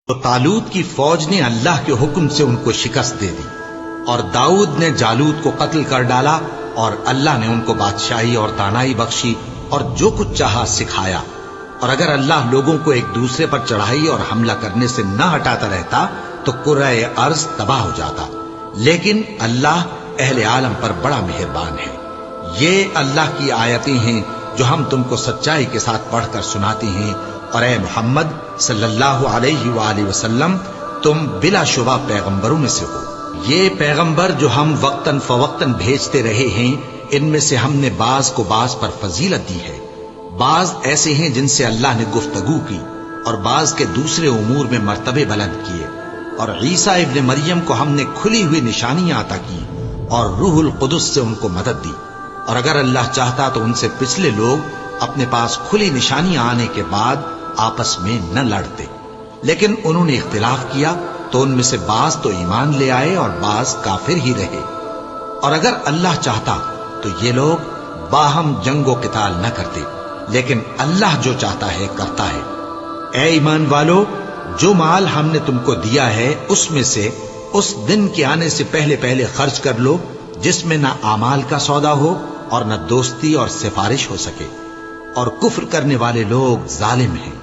تو طالوت کی فوج نے اللہ کے حکم سے ان کو شکست دے دی، اور داؤد نے جالوت کو قتل کر ڈالا، اور اللہ نے ان کو بادشاہی اور دانائی بخشی اور جو کچھ چاہا سکھایا۔ اور اگر اللہ لوگوں کو ایک دوسرے پر چڑھائی اور حملہ کرنے سے نہ ہٹاتا رہتا تو کرۂ ارض تباہ ہو جاتا، لیکن اللہ اہل عالم پر بڑا مہربان ہے۔ یہ اللہ کی آیتیں ہیں جو ہم تم کو سچائی کے ساتھ پڑھ کر سناتے ہیں، اور اے محمد صلی اللہ علیہ وآلہ وسلم تم بلا شبہ پیغمبروں میں سے ہو۔ یہ پیغمبر جو ہم وقتاً فوقتاً بھیجتے رہے ہیں، ان میں سے ہم نے بعض کو بعض پر فضیلت دی ہے۔ بعض ایسے ہیں جن سے اللہ نے گفتگو کی، اور بعض کے دوسرے امور میں مرتبے بلند کیے۔ اور عیسیٰ ابن مریم کو ہم نے کھلی ہوئی نشانیاں عطا کی، اور روح القدس سے ان کو مدد دی۔ اور اگر اللہ چاہتا تو ان سے پچھلے لوگ اپنے پاس کھلی نشانیاں آنے کے بعد آپس میں نہ لڑتے، لیکن انہوں نے اختلاف کیا تو ان میں سے بعض تو ایمان لے آئے اور بعض کافر ہی رہے۔ اور اگر اللہ چاہتا تو یہ لوگ باہم جنگ و قتال نہ کرتے، لیکن اللہ جو چاہتا ہے کرتا ہے۔ اے ایمان والو، جو مال ہم نے تم کو دیا ہے اس میں سے اس دن کے آنے سے پہلے پہلے خرچ کر لو جس میں نہ اعمال کا سودا ہو اور نہ دوستی اور سفارش ہو سکے، اور کفر کرنے والے لوگ ظالم ہیں۔